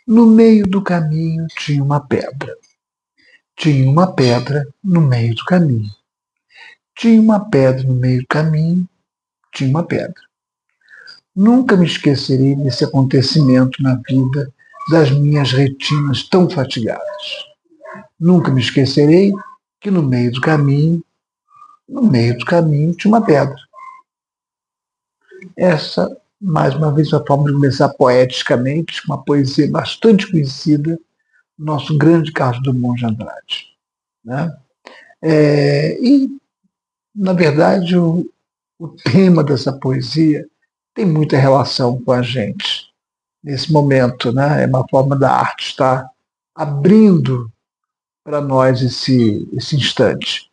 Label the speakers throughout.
Speaker 1: No meio do caminho tinha uma pedra. Tinha uma pedra no meio do caminho. Tinha uma pedra no meio do caminho. Tinha uma pedra. Nunca me esquecerei desse acontecimento na vida das minhas retinas tão fatigadas. Nunca me esquecerei que no meio do caminho tinha uma pedra. Essa, mais uma vez, é uma forma de começar poeticamente, uma poesia bastante conhecida, nosso grande Carlos Drummond de Andrade. Né? E, na verdade, o tema dessa poesia tem muita relação com a gente nesse momento. Né? É uma forma da arte estar abrindo para nós esse instante.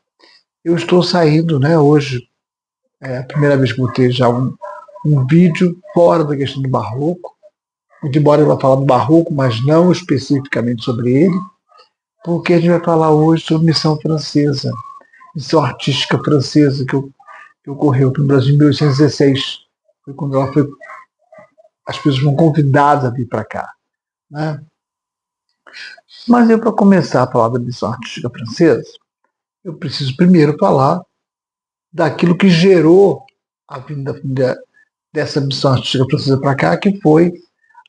Speaker 1: Eu estou saindo, né, hoje, é a primeira vez que eu vou ter já um vídeo fora da questão do barroco, muito embora eu vá falar do barroco, mas não especificamente sobre ele, porque a gente vai falar hoje sobre missão francesa, missão artística francesa que ocorreu no Brasil em 1816. Foi quando as pessoas foram convidadas a vir para cá. Né? Mas eu, para começar a falar da missão artística francesa, eu preciso primeiro falar daquilo que gerou a vinda dessa missão artística francesa para cá, que foi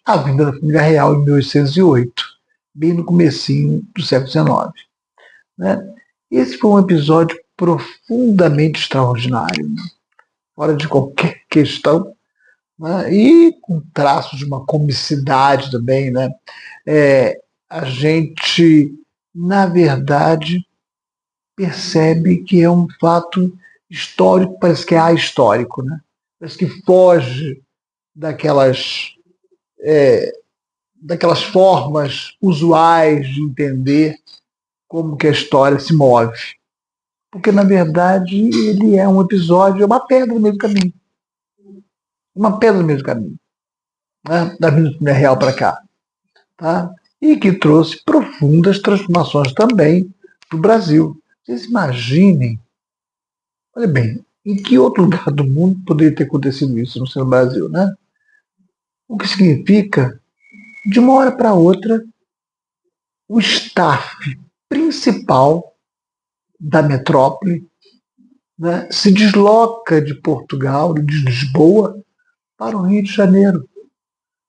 Speaker 1: a vinda da família real em 1808, bem no comecinho do século XIX. Né? Esse foi um episódio profundamente extraordinário, né? Fora de qualquer questão, né? E com traços de uma comicidade também. Né? A gente, na verdade, percebe que é um fato histórico, parece que é ahistórico, né? Parece que foge daquelas, daquelas formas usuais de entender como que a história se move. Porque, na verdade, ele é um episódio, é uma pedra no meio do caminho. Uma pedra no meio do caminho. Né? Da vida real para cá. Tá? E que trouxe profundas transformações também para o Brasil. Vocês imaginem, olha bem, em que outro lugar do mundo poderia ter acontecido isso, não ser no Brasil, né? O que significa, de uma hora para outra, o staff principal da metrópole, né, se desloca de Portugal, de Lisboa, para o Rio de Janeiro,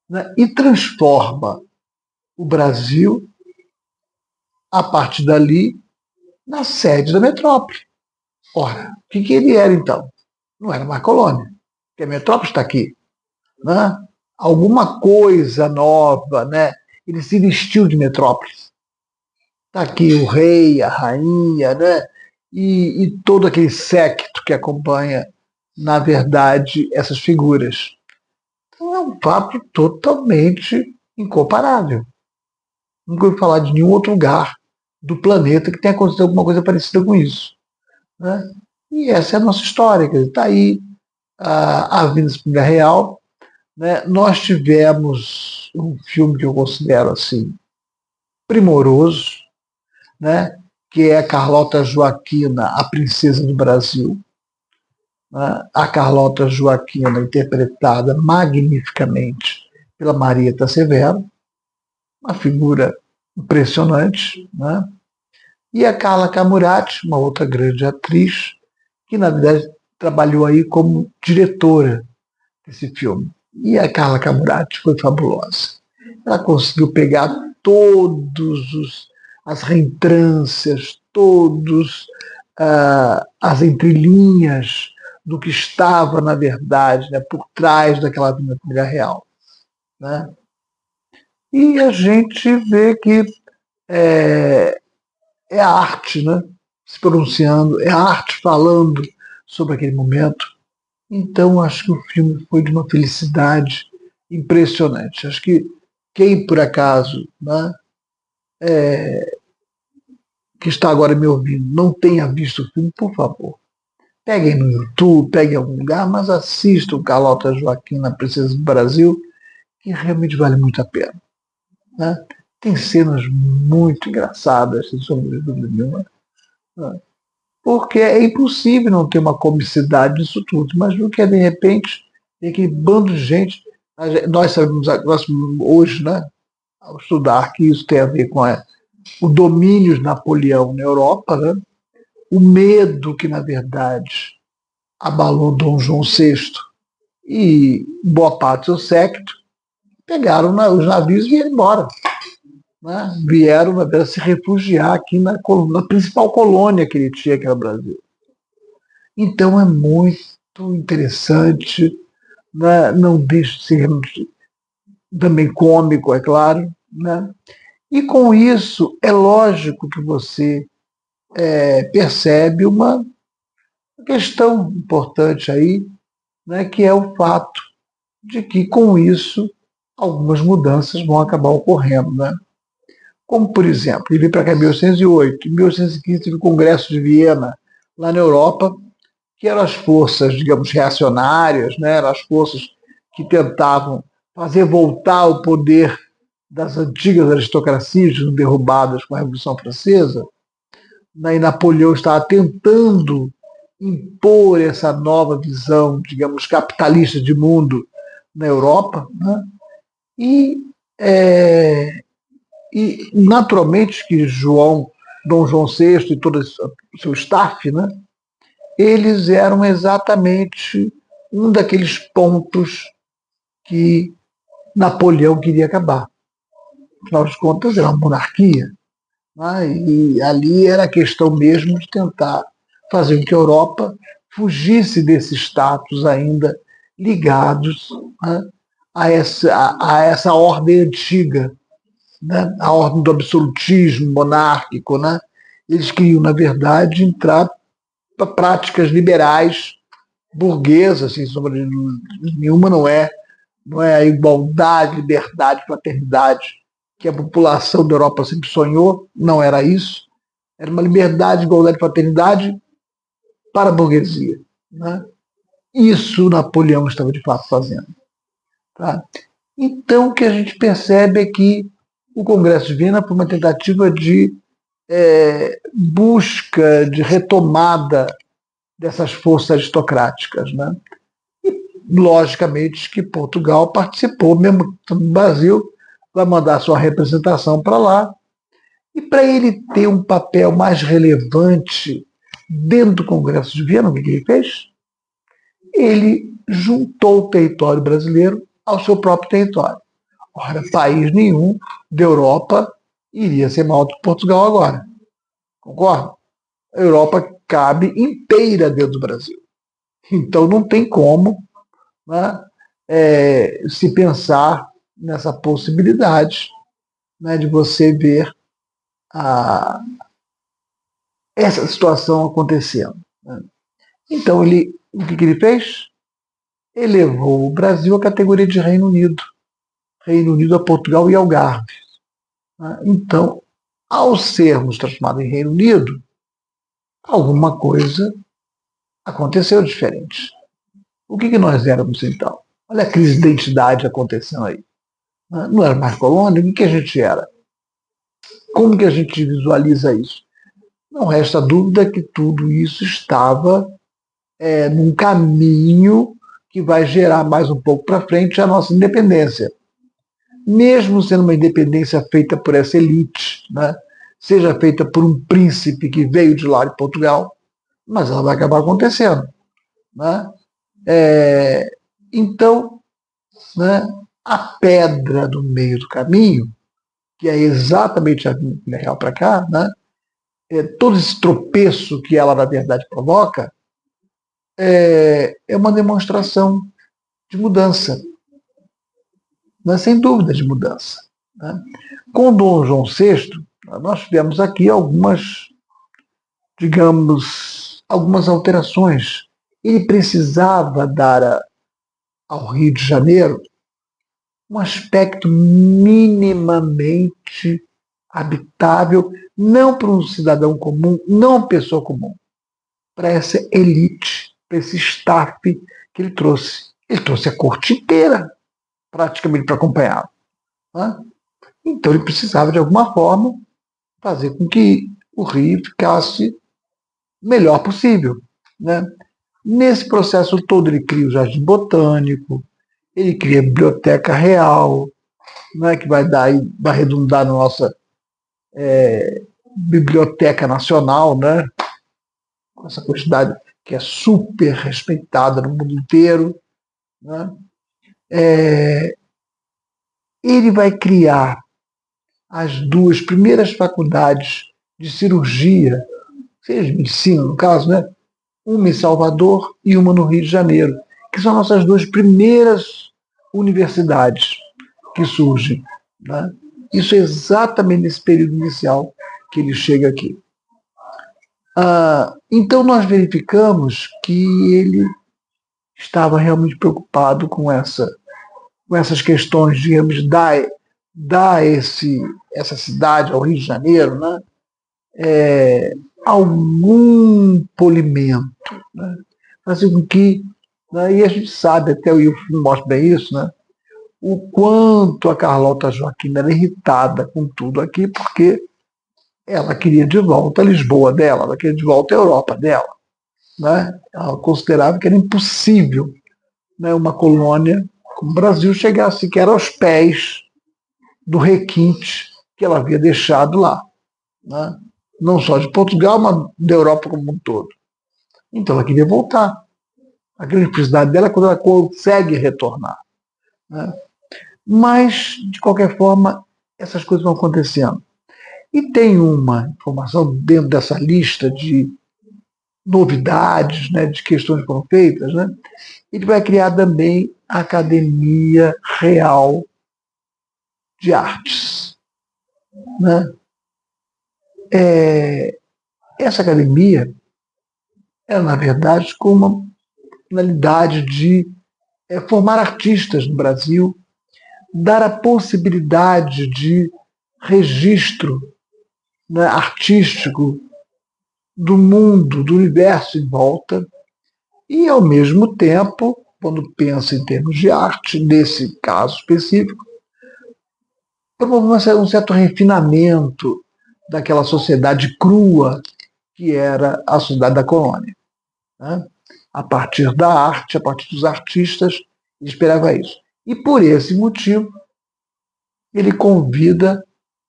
Speaker 1: né, e transforma o Brasil, a partir dali, na sede da metrópole. Ora, o que ele era então? Não era uma colônia, porque a metrópole está aqui. Né? Alguma coisa nova, né? Ele se vestiu de metrópole. Está aqui o rei, a rainha, né? E todo aquele séquito que acompanha, na verdade, essas figuras. Então é um fato totalmente incomparável. Nunca ouvi falar de nenhum outro lugar do planeta que tenha acontecido alguma coisa parecida com isso. Né? E essa é a nossa história. Está aí a Avenida Espinha Real. Né? Nós tivemos um filme que eu considero assim primoroso, né? Que é a Carlota Joaquina, a Princesa do Brasil. Né? A Carlota Joaquina, interpretada magnificamente pela Marieta Severo, uma figura impressionante. Né? E a Carla Camurati, uma outra grande atriz, que na verdade trabalhou aí como diretora desse filme. E a Carla Camurati foi fabulosa. Ela conseguiu pegar as reentrâncias, todos as entrelinhas do que estava, na verdade, né, por trás daquela família real. Né? E a gente vê que é, é a arte, né, se pronunciando, é a arte falando sobre aquele momento. Então, acho que o filme foi de uma felicidade impressionante. Acho que quem, por acaso, né, que está agora me ouvindo, não tenha visto o filme, por favor, peguem no YouTube, peguem em algum lugar, mas assistam Carlota Joaquim na Princesa do Brasil, que realmente vale muito a pena. Né? Tem cenas muito engraçadas, sem sombra de dúvida nenhuma, né? Porque é impossível não ter uma comicidade disso tudo. Mas o que é, de repente, tem aquele bando de gente. Nós sabemos nós, hoje, né, ao estudar que isso tem a ver com o domínio de Napoleão na Europa, né, o medo que, na verdade, abalou Dom João VI e boa parte do seu séquito, pegaram os navios e vieram embora. Né? Vieram, na verdade, se refugiar aqui na principal colônia que ele tinha, que era o Brasil. Então é muito interessante, né? Não deixa de ser também cômico, é claro. Né? E com isso, é lógico que você percebe uma questão importante aí, né? Que é o fato de que, com isso, algumas mudanças vão acabar ocorrendo. Né? Como, por exemplo, ele veio para cá em 1808, em 1815 teve o Congresso de Viena, lá na Europa, que eram as forças, digamos, reacionárias, né? Eram as forças que tentavam fazer voltar o poder das antigas aristocracias derrubadas com a Revolução Francesa. E Napoleão estava tentando impor essa nova visão, digamos, capitalista de mundo na Europa. Né? E, é, e, naturalmente, que Dom João VI e todo o seu staff, né? Eles eram exatamente um daqueles pontos que Napoleão queria acabar. Afinal de contas, era uma monarquia. Né? E ali era a questão mesmo de tentar fazer com que a Europa fugisse desse status ainda ligados, né, a essa ordem antiga, né, a ordem do absolutismo monárquico. Né? Eles queriam, na verdade, entrar para práticas liberais burguesas, sem sombra de nenhuma, não é a igualdade, liberdade, fraternidade que a população da Europa sempre sonhou, não era isso. Era uma liberdade, igualdade, fraternidade para a burguesia. Né? Isso Napoleão estava de fato fazendo. Tá? Então, o que a gente percebe é que o Congresso de Viena foi uma tentativa de busca, de retomada dessas forças aristocráticas. Né? E, logicamente, que Portugal participou, mesmo no Brasil, vai mandar sua representação para lá. E para ele ter um papel mais relevante dentro do Congresso de Viena, o que ele fez? Ele juntou o território brasileiro ao seu próprio território. Ora, país nenhum da Europa iria ser maior do que Portugal agora. Concorda? A Europa cabe inteira dentro do Brasil. Então não tem como, né, se pensar nessa possibilidade, né, de você ver essa situação acontecendo. Né? Então o que ele fez? Elevou o Brasil à categoria de Reino Unido. Reino Unido a Portugal e Algarve. Né? Então, ao sermos transformados em Reino Unido, alguma coisa aconteceu diferente. O que nós éramos então? Olha a crise de identidade acontecendo aí. Não era mais colônia? O que a gente era? Como que a gente visualiza isso? Não resta dúvida que tudo isso estava num caminho que vai gerar mais um pouco para frente a nossa independência. Mesmo sendo uma independência feita por essa elite, né? Seja feita por um príncipe que veio de lá de Portugal, mas ela vai acabar acontecendo. Né? Então, né, a pedra do meio do caminho, que é exatamente a Bíblia real para cá, né, todo esse tropeço que ela, na verdade, provoca, é uma demonstração de mudança, né, sem dúvida de mudança. Né? Com Dom João VI, nós tivemos aqui algumas, digamos, algumas alterações. Ele precisava dar ao Rio de Janeiro um aspecto minimamente habitável, não para um cidadão comum, não uma pessoa comum, para essa elite, para esse staff que ele trouxe. Ele trouxe a corte inteira, praticamente, para acompanhá-lo. Né? Então ele precisava, de alguma forma, fazer com que o Rio ficasse melhor possível. Né? Nesse processo todo, ele cria o Jardim Botânico, ele cria a Biblioteca Real, né, que vai redundar na nossa Biblioteca Nacional, né, com essa quantidade que é super respeitada no mundo inteiro. Né. Ele vai criar as duas primeiras faculdades de cirurgia, seja de medicina, no caso, né, uma em Salvador e uma no Rio de Janeiro, que são nossas duas primeiras universidades que surgem. Né? Isso é exatamente nesse período inicial que ele chega aqui. Então nós verificamos que ele estava realmente preocupado com essas questões, digamos, dar essa cidade ao Rio de Janeiro, né? Algum polimento, né? Fazer com que, né? E a gente sabe, até o filme mostra bem isso, né? O quanto a Carlota Joaquim era irritada com tudo aqui, porque ela queria de volta a Lisboa dela, ela queria de volta a Europa dela. Né? Ela considerava que era impossível, né, uma colônia como o Brasil chegar sequer aos pés do requinte que ela havia deixado lá. Né? Não só de Portugal, mas da Europa como um todo. Então ela queria voltar. A grande felicidade dela é quando ela consegue retornar. Né? Mas, de qualquer forma, essas coisas vão acontecendo. E tem uma informação dentro dessa lista de novidades, né, de questões que foram feitas. Né? Ele vai criar também a Academia Real de Artes. Né? Essa academia, ela, na verdade, com uma finalidade de formar artistas no Brasil, dar a possibilidade de registro, né, artístico do mundo, do universo em volta, e, ao mesmo tempo, quando pensa em termos de arte, nesse caso específico, promover um certo refinamento daquela sociedade crua que era a sociedade da colônia. Né? A partir da arte, a partir dos artistas, ele esperava isso. E, por esse motivo, ele convida,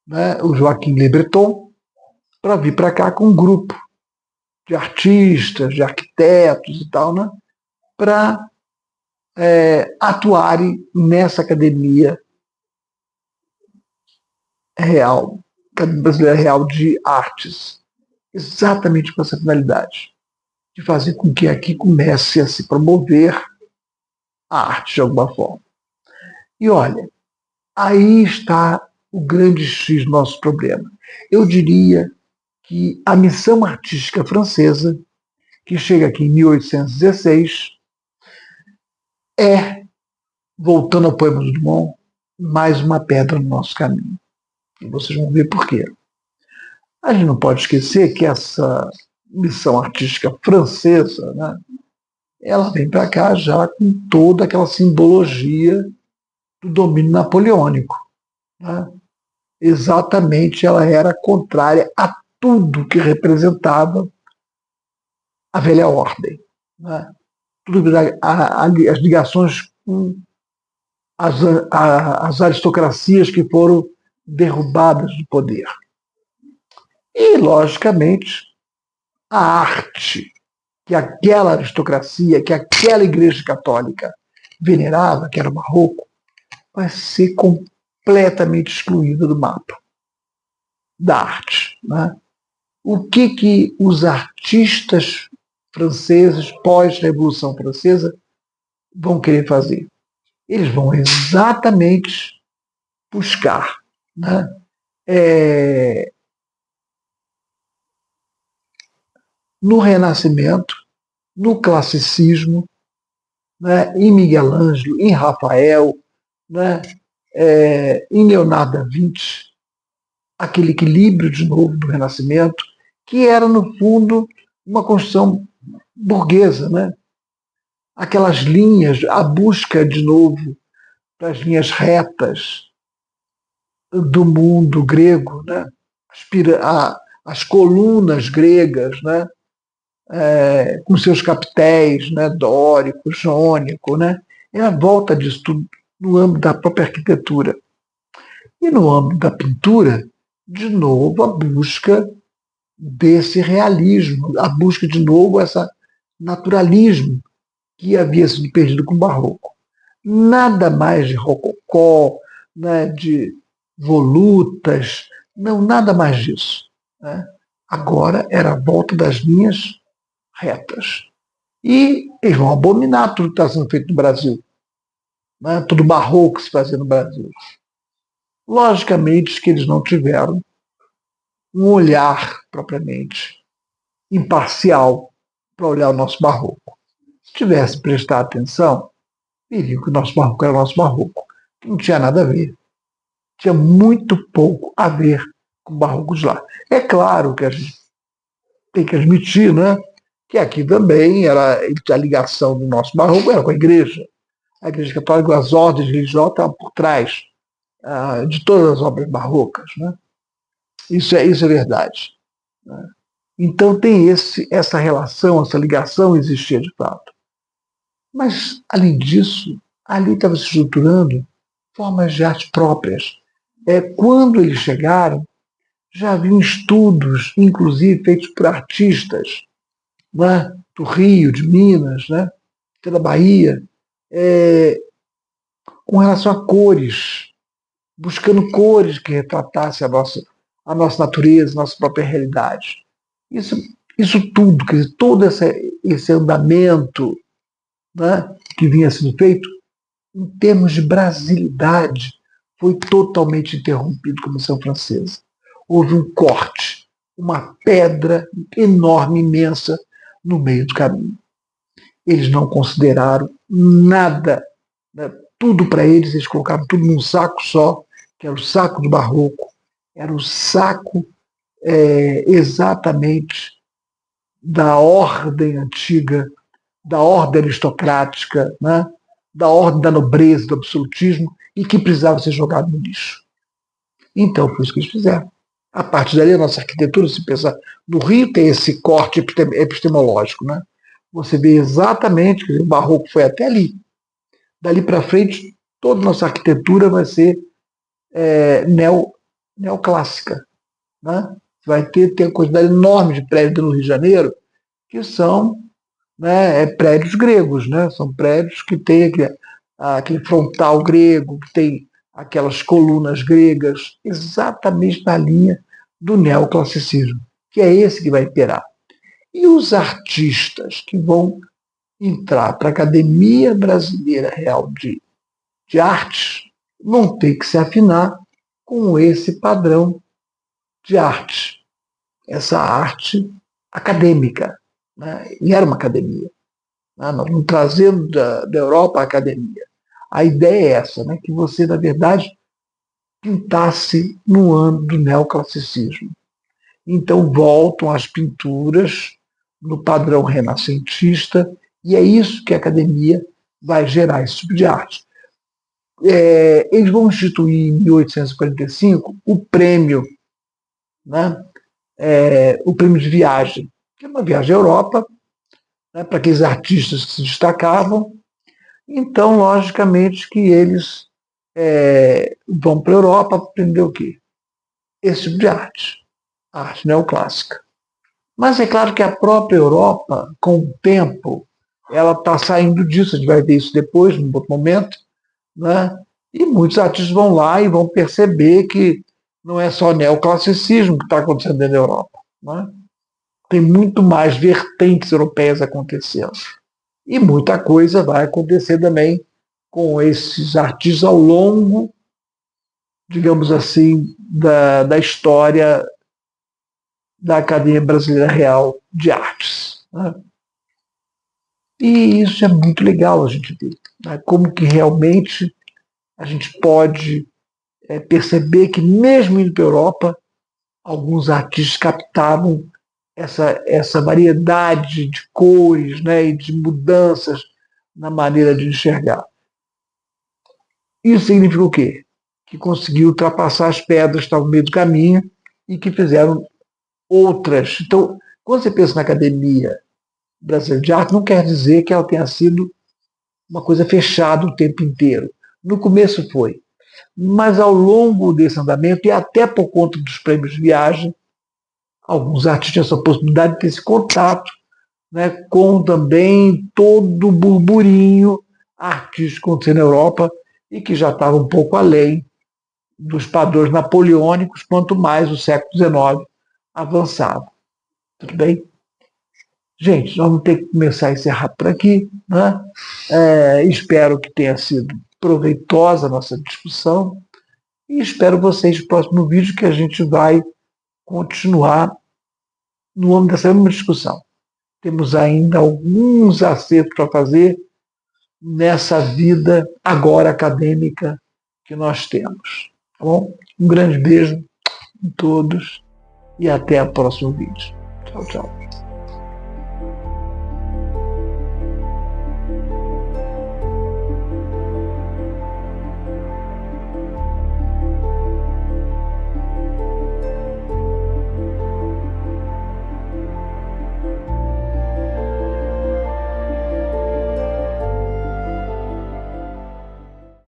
Speaker 1: né, o Joaquim Le Breton para vir para cá com um grupo de artistas, de arquitetos e tal, né, para atuarem nessa academia real, Academia Brasileira Real de Artes, exatamente com essa finalidade, de fazer com que aqui comece a se promover a arte de alguma forma. E olha, aí está o grande X do nosso problema. Eu diria que a missão artística francesa, que chega aqui em 1816, é, voltando ao poema do Drummond, mais uma pedra no nosso caminho. E vocês vão ver por quê. A gente não pode esquecer que essa missão artística francesa, né, ela vem para cá já com toda aquela simbologia do domínio napoleônico. Né? Exatamente, ela era contrária a tudo que representava a velha ordem. Né? Tudo, as ligações com as aristocracias que foram derrubadas do poder. E, logicamente, a arte que aquela aristocracia, que aquela igreja católica venerava, que era o barroco, vai ser completamente excluída do mapa da arte. Né? O que os artistas franceses, pós-Revolução Francesa, vão querer fazer? Eles vão exatamente buscar, né, no Renascimento, no classicismo, né, em Miguel Ângelo, em Rafael, né, em Leonardo da Vinci, aquele equilíbrio de novo do Renascimento, que era, no fundo, uma construção burguesa. Né? Aquelas linhas, a busca de novo das linhas retas do mundo grego, né? As colunas gregas, né? Com seus capitéis, né? Dórico, jônico, né? É a volta disso tudo no âmbito da própria arquitetura. E no âmbito da pintura, de novo, a busca desse realismo, a busca de novo esse naturalismo que havia sido perdido com o barroco. Nada mais de rococó, né, de volutas, não, nada mais disso. Né? Agora era a volta das linhas retas. E eles vão abominar tudo que está sendo feito no Brasil, né? Tudo barroco que se fazia no Brasil. Logicamente que eles não tiveram um olhar propriamente imparcial para olhar o nosso barroco. Se tivesse prestado atenção, viria que o nosso barroco era o nosso barroco. Não tinha nada a ver. Tinha muito pouco a ver com barrocos lá. É claro que a gente tem que admitir, né, que aqui também era a ligação do nosso barroco era com a igreja. A igreja católica, as ordens religiosas estavam por trás de todas as obras barrocas. Né? Isso é verdade. Né? Então tem essa relação, essa ligação existia de fato. Mas, além disso, ali estava se estruturando formas de arte próprias. Quando eles chegaram, já haviam estudos, inclusive feitos por artistas, né, do Rio, de Minas, né, da Bahia, com relação a cores, buscando cores que retratassem a nossa natureza, a nossa própria realidade. Isso, isso tudo, quer dizer, todo esse andamento, né, que vinha sendo feito, em termos de brasilidade, foi totalmente interrompido com a Missão Francesa. Houve um corte, uma pedra enorme, imensa, no meio do caminho. Eles não consideraram nada, né? Tudo para eles, eles colocaram tudo num saco só, que era o saco do barroco, era o saco exatamente da ordem antiga, da ordem aristocrática, né? Da ordem da nobreza, do absolutismo, e que precisava ser jogado no lixo. Então, foi isso que eles fizeram. A partir dali, a nossa arquitetura, se pensar, no Rio tem esse corte epistemológico. Né? Você vê exatamente que o barroco foi até ali. Dali para frente, toda a nossa arquitetura vai ser neoclássica. Né? Vai ter uma quantidade enorme de prédios no Rio de Janeiro que são, né, prédios gregos, né? São prédios que têm aquele frontal grego, que tem aquelas colunas gregas, exatamente na linha do neoclassicismo, que é esse que vai imperar. E os artistas que vão entrar para a Academia Brasileira Real de Artes vão ter que se afinar com esse padrão de arte, essa arte acadêmica. Né? E era uma academia. Nós vamos trazendo da Europa a academia. A ideia é essa, né? Que você, na verdade, pintasse no âmbito do neoclassicismo. Então voltam as pinturas no padrão renascentista, e é isso que a academia vai gerar, esse tipo de arte. Eles vão instituir em 1845 o prêmio, né? O prêmio de viagem, que é uma viagem à Europa, né, para aqueles artistas que se destacavam. Então, logicamente, que eles vão para a Europa aprender o quê? Esse tipo de arte, a arte neoclássica. Mas é claro que a própria Europa, com o tempo, ela está saindo disso, a gente vai ver isso depois, num outro momento, né? E muitos artistas vão lá e vão perceber que não é só neoclassicismo que está acontecendo dentro da Europa. Né? Tem muito mais vertentes europeias acontecendo. E muita coisa vai acontecer também com esses artistas ao longo, digamos assim, da história da Academia Brasileira Real de Artes. Né? E isso é muito legal a gente ver. Né? Como que realmente a gente pode perceber que mesmo indo para a Europa, alguns artistas captavam essa variedade de cores, né, e de mudanças na maneira de enxergar. Isso significa o quê? Que conseguiu ultrapassar as pedras que estavam no meio do caminho e que fizeram outras. Então, quando você pensa na Academia Brasileira de Arte, não quer dizer que ela tenha sido uma coisa fechada o tempo inteiro. No começo foi. Mas ao longo desse andamento, e até por conta dos prêmios de viagem, alguns artistas tinham essa possibilidade de ter esse contato, né, com também todo o burburinho artístico acontecendo na Europa e que já estava um pouco além dos padrões napoleônicos, quanto mais o século XIX avançava. Tudo bem? Gente, nós vamos ter que começar a encerrar por aqui. Né? Espero que tenha sido proveitosa a nossa discussão e espero vocês no próximo vídeo, que a gente vai continuar no âmbito dessa mesma discussão. Temos ainda alguns acertos para fazer nessa vida agora acadêmica que nós temos. Tá bom? Um grande beijo a todos e até o próximo vídeo. Tchau, tchau.